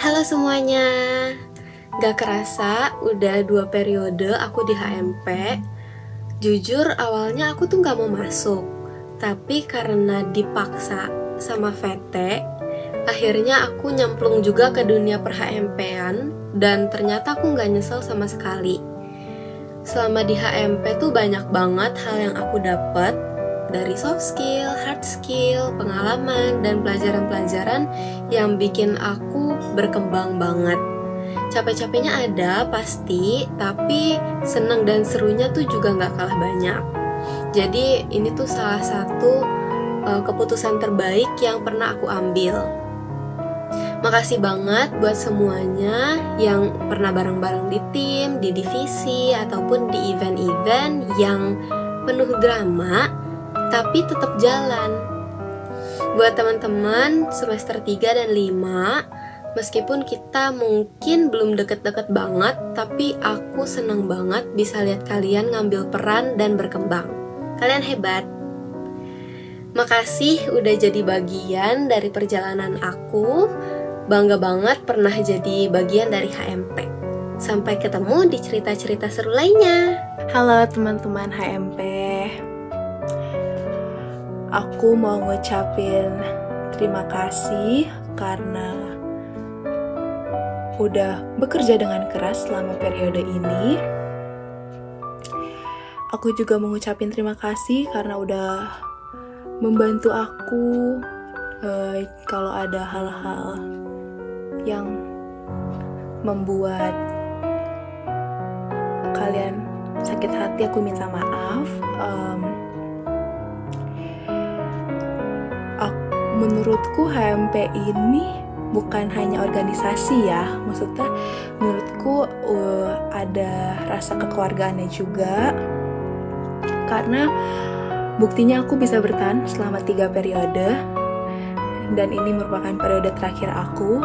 Halo semuanya, gak kerasa udah 2 periode aku di HMP. Jujur awalnya aku tuh gak mau masuk, tapi karena dipaksa sama VT, akhirnya aku nyemplung juga ke dunia per-HMP-an. Dan ternyata aku gak nyesel sama sekali. Selama di HMP tuh banyak banget hal yang aku dapat, dari soft skill, hard skill, pengalaman, dan pelajaran-pelajaran yang bikin aku berkembang banget. Capek-capeknya ada pasti, tapi seneng dan serunya tuh juga gak kalah banyak. Jadi ini tuh salah satu keputusan terbaik yang pernah aku ambil. Makasih banget buat semuanya yang pernah bareng-bareng di tim, di divisi, ataupun di event-event yang penuh drama, tapi tetap jalan. Buat teman-teman semester 3 dan 5, meskipun kita mungkin belum deket-deket banget, tapi aku seneng banget bisa lihat kalian ngambil peran dan berkembang. Kalian hebat. Makasih udah jadi bagian dari perjalanan aku. Bangga banget pernah jadi bagian dari HMP. Sampai ketemu di cerita-cerita seru lainnya. Halo teman-teman HMP. Aku mau ngucapin terima kasih karena udah bekerja dengan keras selama periode ini. Aku juga mau ngucapin terima kasih karena udah membantu aku kalau ada hal-hal yang membuat kalian sakit hati, aku minta maaf. Menurutku HMP ini bukan hanya organisasi ya, maksudnya menurutku ada rasa kekeluargaannya juga, karena buktinya aku bisa bertahan selama 3 periode, dan ini merupakan periode terakhir aku.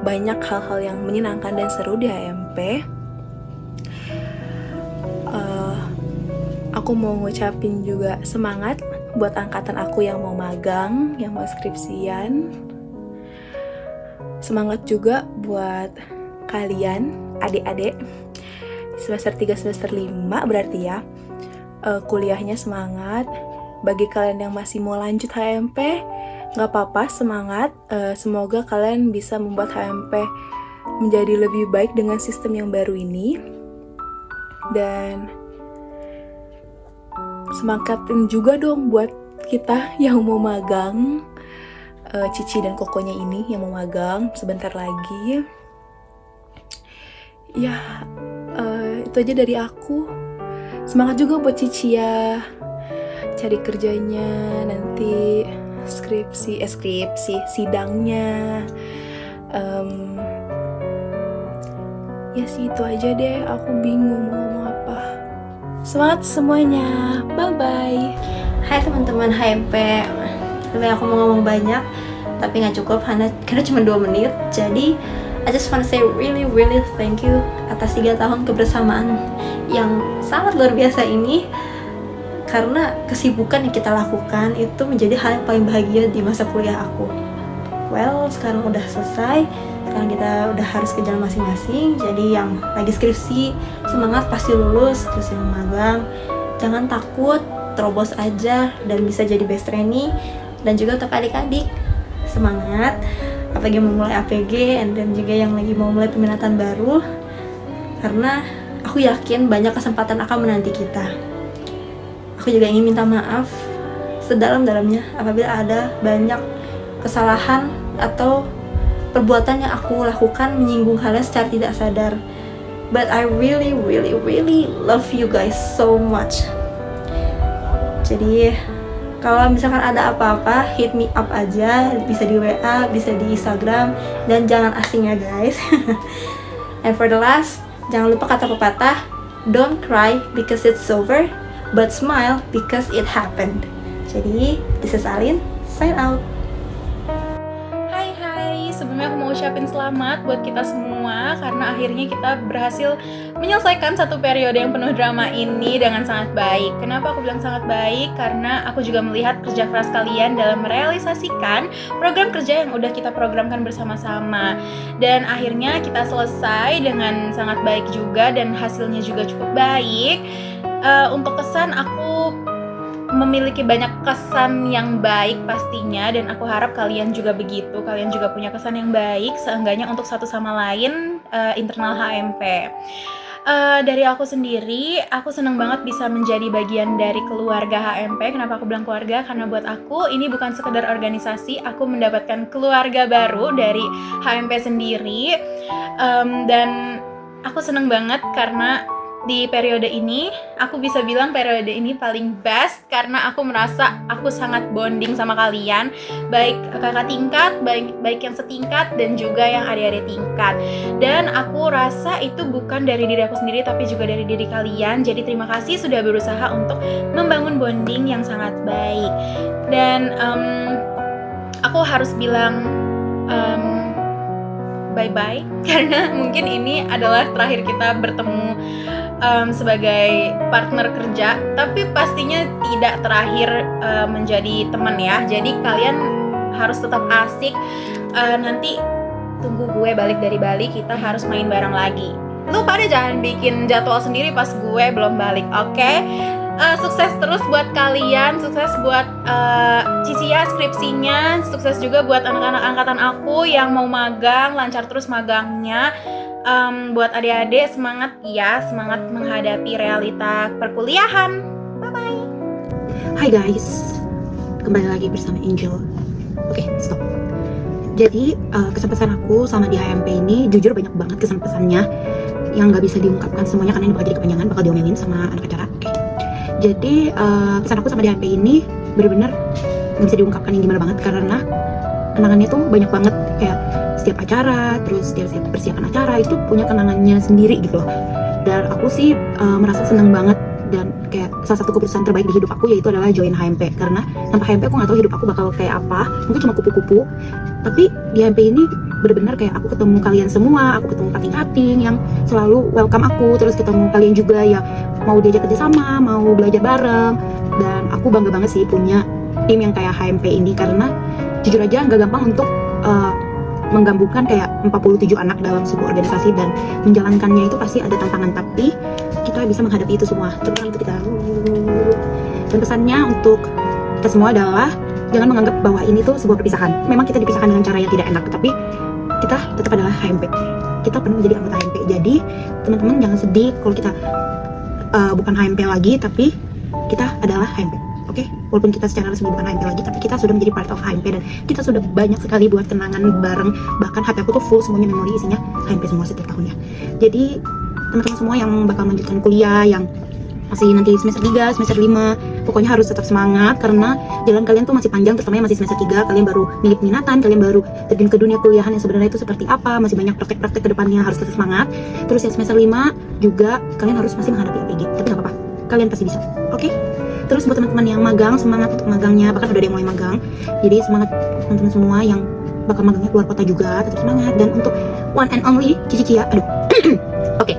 Banyak hal-hal yang menyenangkan dan seru di HMP. Aku mau ngucapin juga semangat buat angkatan aku yang mau magang, yang mau skripsian. Semangat juga buat kalian, adik-adik semester 3, semester 5 berarti ya. Kuliahnya semangat. Bagi kalian yang masih mau lanjut HMP, gak apa-apa, semangat. Semoga kalian bisa membuat HMP menjadi lebih baik dengan sistem yang baru ini. Dan semangatin juga dong buat kita yang mau magang, Cici dan Kokonya ini yang mau magang sebentar lagi. Ya, itu aja dari aku. Semangat juga buat Cici ya, cari kerjanya, nanti skripsi, sidangnya. Ya sih, itu aja deh, aku bingung mau ngomong apa. Semangat semuanya, bye-bye. Hai teman-teman HMP. Sebenarnya aku mau ngomong banyak, tapi gak cukup karena cuma 2 menit. Jadi I just want to say really thank you atas 3 tahun kebersamaan yang sangat luar biasa ini. Karena kesibukan yang kita lakukan itu menjadi hal yang paling bahagia di masa kuliah aku. Well, sekarang udah selesai. Sekarang kita udah harus ke jalan masing-masing. Jadi yang lagi skripsi, semangat, pasti lulus. Terus yang magang, jangan takut, terobos aja dan bisa jadi best trainee. Dan juga untuk adik-adik, semangat. Apalagi mau mulai APG, and then juga yang lagi mau mulai peminatan baru. Karena aku yakin banyak kesempatan akan menanti kita. Aku juga ingin minta maaf sedalam-dalamnya apabila ada banyak kesalahan atau perbuatan yang aku lakukan menyinggung kalian secara tidak sadar. But I really love you guys so much. Jadi kalau misalkan ada apa-apa, hit me up aja, bisa di WA, bisa di Instagram, dan jangan asing ya guys. And for the last, jangan lupa kata pepatah, don't cry because it's over, but smile because it happened. Jadi, this is Alin, sign out. Hai, sebelumnya aku mau ucapin selamat buat kita semua karena akhirnya kita berhasil menyelesaikan satu periode yang penuh drama ini dengan sangat baik. Kenapa aku bilang sangat baik? Karena aku juga melihat kerja keras kalian dalam merealisasikan program kerja yang udah kita programkan bersama-sama. Dan akhirnya kita selesai dengan sangat baik juga dan hasilnya juga cukup baik. Untuk kesan, aku memiliki banyak kesan yang baik pastinya, dan aku harap kalian juga begitu. Kalian juga punya kesan yang baik seenggaknya untuk satu sama lain internal HMP. Dari aku sendiri, aku seneng banget bisa menjadi bagian dari keluarga HMP. Kenapa aku bilang keluarga? Karena buat aku ini bukan sekedar organisasi, aku mendapatkan keluarga baru dari HMP sendiri. Dan aku seneng banget karena di periode ini, aku bisa bilang periode ini paling best karena aku merasa aku sangat bonding sama kalian, baik kakak tingkat, baik yang setingkat dan juga yang adik-adik tingkat. Dan aku rasa itu bukan dari diri aku sendiri tapi juga dari diri kalian. Jadi terima kasih sudah berusaha untuk membangun bonding yang sangat baik. Dan aku harus bilang bye-bye karena mungkin ini adalah terakhir kita bertemu sebagai partner kerja, tapi pastinya tidak terakhir menjadi teman ya. Jadi kalian harus tetap asik. Nanti tunggu gue balik dari Bali, kita harus main bareng lagi. Lu pada jangan bikin jadwal sendiri pas gue belum balik, oke? Sukses terus buat kalian, sukses buat Cicia skripsinya, sukses juga buat anak-anak angkatan aku yang mau magang, lancar terus magangnya. Buat adik-adik semangat ya, semangat menghadapi realita perkuliahan. Bye-bye. Hai guys, kembali lagi bersama Angel. Oke, stop. Jadi kesan-pesan aku sama di HMP ini jujur banyak banget kesan-pesannya yang gak bisa diungkapkan semuanya karena ini bakal jadi kepanjangan, bakal diomelin sama anak acara. Oke. Jadi kesan aku sama di HMP ini bener-bener gak bisa diungkapkan yang gimana banget karena kenangannya tuh banyak banget, kayak setiap acara, terus setiap persiapan acara itu punya kenangannya sendiri gitu loh. Dan aku sih merasa seneng banget, dan kayak salah satu keputusan terbaik di hidup aku yaitu adalah join HMP. Karena tanpa HMP aku gak tahu hidup aku bakal kayak apa, mungkin cuma kupu-kupu. Tapi di HMP ini bener-bener kayak aku ketemu kalian semua, aku ketemu kating-kating yang selalu welcome aku, terus ketemu kalian juga ya mau diajak kerjasama, mau belajar bareng. Dan aku bangga banget sih punya tim yang kayak HMP ini, karena jujur aja gak gampang untuk menggabungkan kayak 47 anak dalam sebuah organisasi, dan menjalankannya itu pasti ada tantangan, tapi kita bisa menghadapi itu semua. Tepuk itu kita. Dan pesannya untuk kita semua adalah jangan menganggap bahwa ini tuh sebuah perpisahan. Memang kita dipisahkan dengan cara yang tidak enak, tapi kita tetap adalah HMP. Kita pernah menjadi anggota HMP. Jadi teman-teman jangan sedih kalau kita bukan HMP lagi, tapi kita adalah HMP. Oke, walaupun kita secara resmi bukan HMP lagi, tapi kita sudah menjadi part of HMP dan kita sudah banyak sekali buat kenangan bareng. Bahkan HP aku tuh full semuanya memori isinya HMP semua setiap tahunnya. Jadi teman-teman semua yang bakal melanjutkan kuliah, yang masih nanti semester 3, semester 5, pokoknya harus tetap semangat karena jalan kalian tuh masih panjang, terutama yang masih semester 3, kalian baru milih minatan, kalian baru terjun ke dunia kuliahan yang sebenarnya itu seperti apa, masih banyak praktek-praktek ke depannya, harus tetap semangat. Terus yang semester 5 juga kalian harus masih menghadapi APG, tapi gak apa-apa, kalian pasti bisa, oke? Terus buat teman-teman yang magang, semangat untuk magangnya, bahkan udah ada yang mulai magang. Jadi semangat teman-teman semua yang bakal magangnya keluar kota juga, tetap semangat. Dan untuk one and only Cici Cia, oke.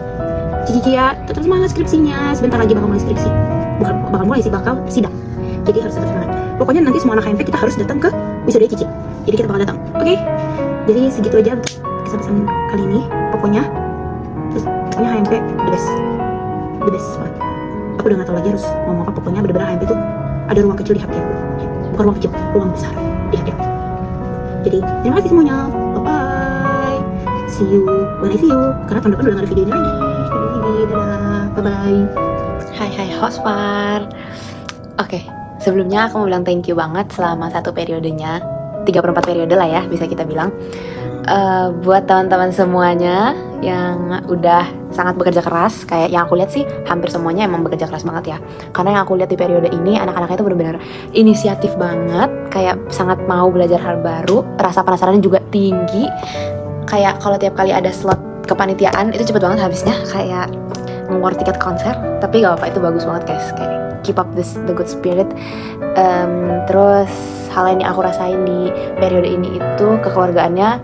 Cici Cia tetap semangat skripsinya, sebentar lagi bakal mulai skripsi. Bukan bakal mulai sih, bakal sidang. Jadi harus tetap semangat. Pokoknya nanti semua anak HMP kita harus datang ke wisuda Cici. Jadi kita bakal datang, oke? Jadi segitu aja untuk kesan-kesan kali ini. Pokoknya HMP the best banget. Aku udah gak tau lagi harus ngomong apa. Pokoknya bener-bener HMP tuh ada ruang kecil di hati aku. Bukan ruang kecil, ruang besar di hati aku. Jadi terima kasih semuanya, bye bye. See you when I see you. Karena tahun depan udah gak ada video ini lagi. Dadah, bye bye. Hai Hospar. Oke, sebelumnya aku mau bilang thank you banget selama satu periodenya, 3/4 periode lah ya bisa kita bilang. Buat teman-teman semuanya yang udah sangat bekerja keras, kayak yang aku lihat sih hampir semuanya emang bekerja keras banget ya. Karena yang aku lihat di periode ini anak-anaknya itu benar-benar inisiatif banget, kayak sangat mau belajar hal baru, rasa penasarannya juga tinggi. Kayak kalau tiap kali ada slot kepanitiaan itu cepet banget habisnya, kayak ngewar tiket konser. Tapi gak apa-apa, itu bagus banget guys, kayak keep up the good spirit. Terus hal lain yang aku rasain di periode ini itu kekeluargaannya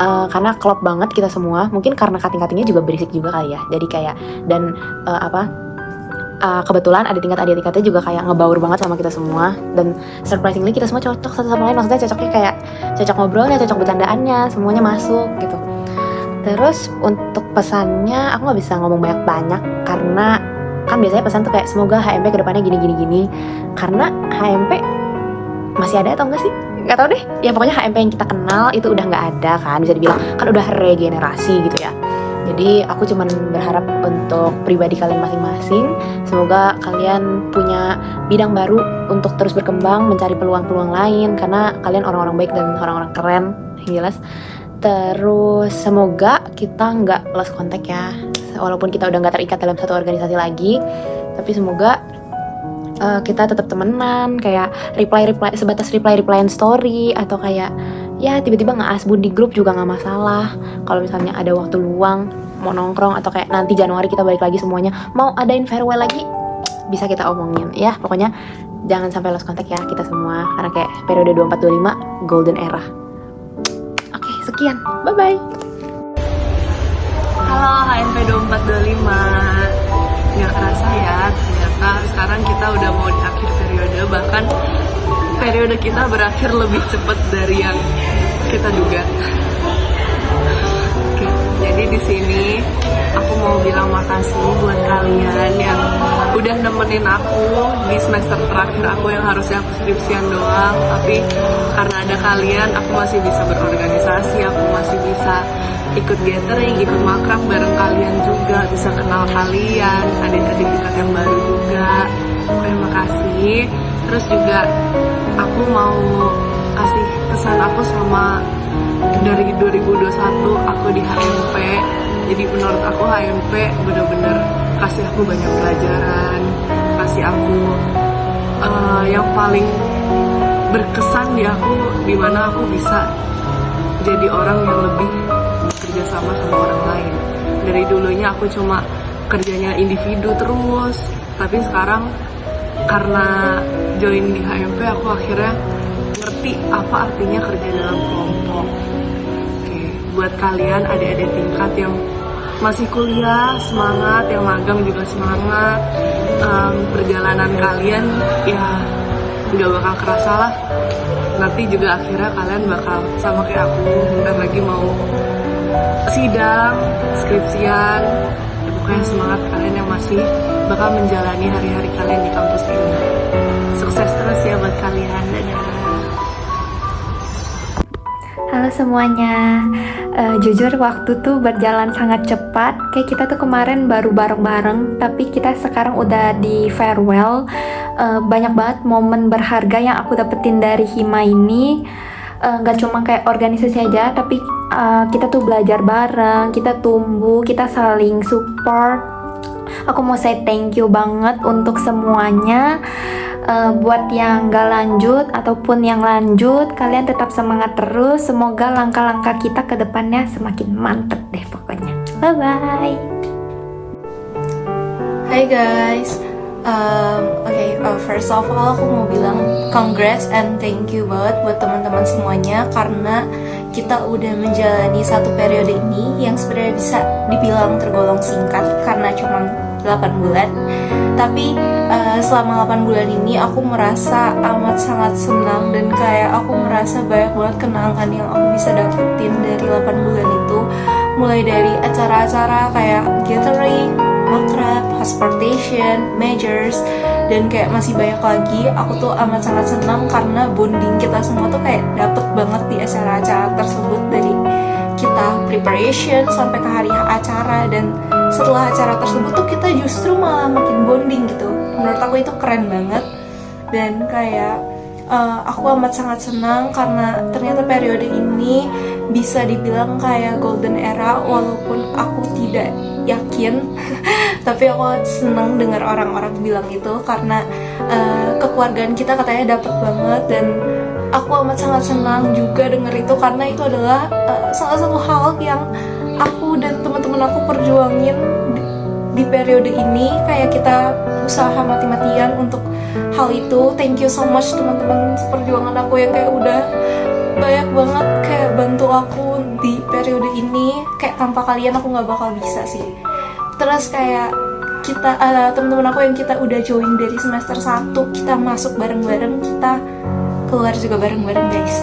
karena klop banget kita semua. Mungkin karena cutting-cuttingnya juga berisik juga kali ya. Jadi kayak dan kebetulan adik-tingkatnya juga kayak ngebaur banget sama kita semua. Dan surprisingly kita semua cocok satu sama lain. Maksudnya cocoknya kayak cocok ngobrolnya, cocok bercandaannya, semuanya masuk gitu. Terus untuk pesannya aku nggak bisa ngomong banyak-banyak karena kan biasanya pesan tuh kayak semoga HMP kedepannya gini. Karena HMP masih ada atau enggak sih? Nggak tahu deh. Ya pokoknya HMP yang kita kenal itu udah nggak ada kan, bisa dibilang kan udah regenerasi gitu ya. Jadi aku cuman berharap untuk pribadi kalian masing-masing, semoga kalian punya bidang baru untuk terus berkembang, mencari peluang-peluang lain karena kalian orang-orang baik dan orang-orang keren yang jelas. Terus semoga kita nggak lost contact ya, walaupun kita udah nggak terikat dalam satu organisasi lagi, tapi semoga kita tetap temenan, kayak sebatas replyan story atau kayak ya tiba-tiba nge-asbun di grup juga nggak masalah. Kalau misalnya ada waktu luang mau nongkrong atau kayak nanti Januari kita balik lagi semuanya mau adain farewell lagi, bisa kita omongin ya. Pokoknya jangan sampai lost contact ya kita semua, karena kayak periode 24-25 golden era. Oke, sekian, bye bye. Halo HMP 2425. Nggak kerasa ya, ternyata sekarang kita udah mau di akhir periode, bahkan periode kita berakhir lebih cepat dari yang kita duga. Oke, jadi di sini aku mau bilang makasih buat kalian yang udah nemenin aku di semester terakhir aku yang harusnya aku skripsian doang, tapi karena ada kalian aku masih bisa berorganisasi, aku masih bisa ikut gathering, ikut makrab bareng kalian juga, bisa kenal kalian, adik-adik kita yang baru juga. Terima kasih. Terus juga aku mau kasih pesan aku sama dari 2021 aku di HMP. Jadi menurut aku HMP bener-bener kasih aku banyak pelajaran, kasih aku yang paling berkesan di aku, dimana aku bisa jadi orang yang lebih kerja sama orang lain. Dari dulunya aku cuma kerjanya individu terus, tapi sekarang karena join di HMP aku akhirnya ngerti apa artinya kerja dalam kelompok. Oke, buat kalian adik-adik tingkat yang masih kuliah semangat, yang magang juga semangat, perjalanan kalian ya nggak bakal kerasa lah. Nanti juga akhirnya kalian bakal sama kayak aku, bentar lagi mau sidang, skripsian, ya pokoknya semangat kalian yang masih bakal menjalani hari-hari kalian di kampus ini. Sukses terus ya buat kalian, dadah. Halo semuanya, jujur waktu tuh berjalan sangat cepat. Kayak kita tuh kemarin baru bareng-bareng, tapi kita sekarang udah di farewell. Banyak banget momen berharga yang aku dapetin dari Hima ini. Gak cuma kayak organisasi aja, tapi kita tuh belajar bareng, kita tumbuh, kita saling support. Aku mau say thank you banget untuk semuanya. Buat yang gak lanjut ataupun yang lanjut, kalian tetap semangat terus. Semoga langkah-langkah kita ke depannya semakin mantep deh pokoknya. Bye bye. Hai guys, first of all aku mau bilang congrats and thank you banget buat teman-teman semuanya, karena kita udah menjalani satu periode ini yang sebenarnya bisa dibilang tergolong singkat karena cuma 8 bulan. Tapi selama 8 bulan ini aku merasa amat sangat senang dan kayak aku merasa banyak banget kenangan yang aku bisa dapetin dari 8 bulan itu. Mulai dari acara-acara kayak gathering, makrab, hospitation, majors, dan kayak masih banyak lagi. Aku tuh amat sangat senang karena bonding kita semua tuh kayak dapet banget di acara-acara tersebut, dari kita preparation sampai ke hari acara, dan setelah acara tersebut tuh kita justru malah makin bonding gitu. Menurut aku itu keren banget, dan kayak aku amat sangat senang karena ternyata periode ini bisa dibilang kayak golden era, walaupun aku tidak yakin tapi aku senang dengar orang-orang bilang itu karena kekeluargaan kita katanya dapet banget, dan aku amat sangat senang juga dengar itu karena itu adalah salah satu hal yang aku dan teman-teman aku perjuangin di periode ini. Kayak kita usaha mati-matian untuk hal itu. Thank you so much teman-teman perjuangan aku yang kayak udah banyak banget kayak bantu aku di periode ini kayak tanpa kalian aku nggak bakal bisa sih. Terus kayak kita teman-teman aku yang kita udah join dari semester 1, kita masuk bareng-bareng, kita keluar juga bareng-bareng guys.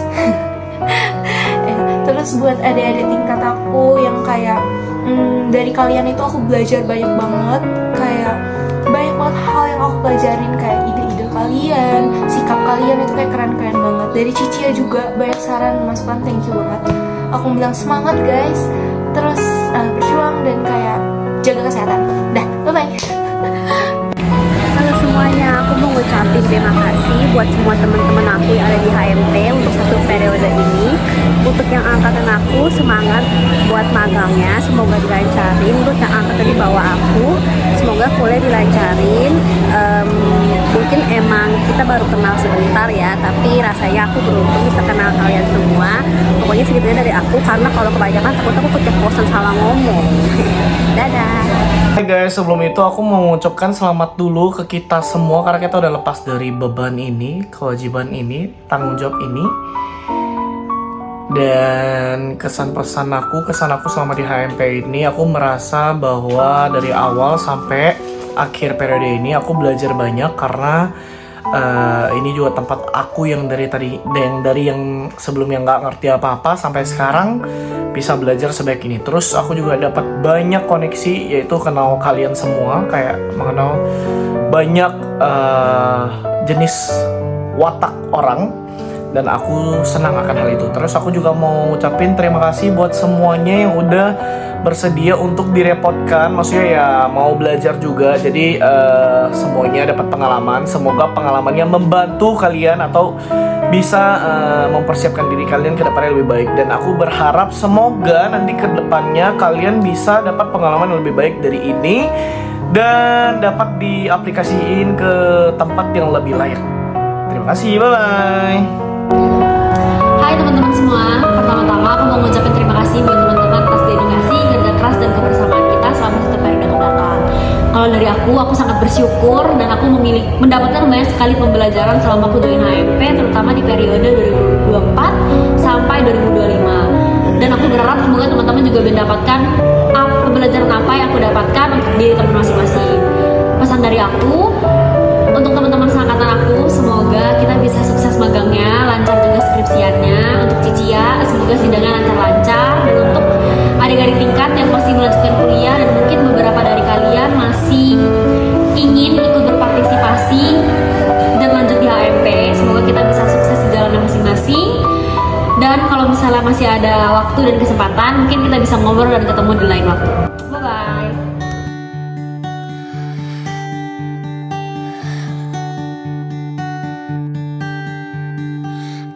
Ya, terus buat adik-adik tingkat aku yang kayak dari kalian itu aku belajar banyak banget, kayak banyak banget hal yang aku pelajarin, kayak ide-ide kalian, sikap kalian itu kayak keren-keren banget. Dari Cicia juga banyak saran masukan, thank you banget. Aku bilang semangat guys, terus berjuang dan kayak jaga kesehatan. Dah, bye-bye. Halo semuanya, aku mau ngucapin terima kasih buat semua teman-teman aku yang ada di HMP untuk satu periode ini. Untuk yang angkatan aku, semangat buat magangnya, semoga dilancarin. Untuk yang angkatan di bawah aku, semoga kuliah dilancarin. Mungkin emang kita baru kenal sebentar ya, tapi rasanya aku beruntung bisa kenal kalian semua. Pokoknya segitunya dari aku, karena kalau kebanyakan aku keceplosan salah ngomong. Dadah. Hai guys, sebelum itu aku mau mengucapkan selamat dulu ke kita semua karena kita udah lepas dari beban ini, kewajiban ini, tanggung jawab ini. Dan kesan aku selama di HMP ini, aku merasa bahwa dari awal sampai akhir periode ini aku belajar banyak karena ini juga tempat aku yang dari yang sebelumnya nggak ngerti apa-apa sampai sekarang bisa belajar sebaik ini. Terus aku juga dapat banyak koneksi, yaitu kenal kalian semua, kayak mengenal banyak jenis watak orang, dan aku senang akan hal itu. Terus aku juga mau ucapin terima kasih buat semuanya yang udah bersedia untuk direpotkan, maksudnya ya mau belajar juga. Jadi semuanya dapat pengalaman. Semoga pengalamannya membantu kalian atau bisa mempersiapkan diri kalian ke depannya lebih baik. Dan aku berharap semoga nanti ke depannya kalian bisa dapat pengalaman yang lebih baik dari ini dan dapat diaplikasiin ke tempat yang lebih layak. Terima kasih, bye-bye. Hai teman-teman semua, pertama-tama aku mau ngucapin terima kasih buat teman-teman atas dedikasi, kerja keras, dan kebersamaan kita selama satu periode mendatang. Kalau dari aku sangat bersyukur dan aku mendapatkan banyak sekali pembelajaran selama aku join HMP, terutama di periode 2024 sampai 2025. Dan aku berharap semoga teman-teman juga mendapatkan pembelajaran apa yang aku dapatkan untuk diri teman masing-masing. Pesan dari aku untuk teman-teman seangkatan aku, semoga kita bisa sukses magangnya, lancar juga skripsiannya. Untuk Cicia, semoga sidangnya lancar-lancar. Dan untuk adik-adik tingkat yang masih melanjutkan kuliah dan mungkin beberapa dari kalian masih ingin ikut berpartisipasi dan lanjut di HMP, semoga kita bisa sukses di jalannya masing-masing. Dan kalau misalnya masih ada waktu dan kesempatan, mungkin kita bisa ngobrol dan ketemu di lain waktu. Bye-bye.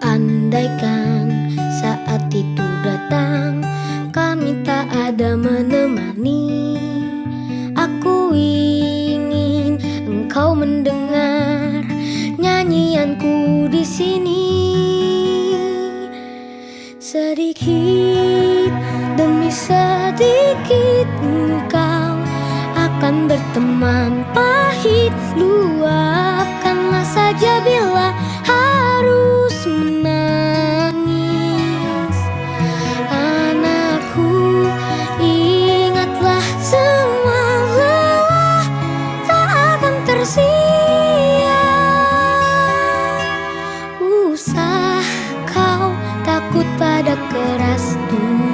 Andaikan saat itu datang, kami tak ada menemani. Aku ingin engkau mendengar nyanyianku di sini. Sedikit demi sedikit engkau akan berteman pahit, luapkanlah saja bila harus menangis. Anakku, ingatlah semua lelah tak akan tersia. Usah kau takut pada keras dunia.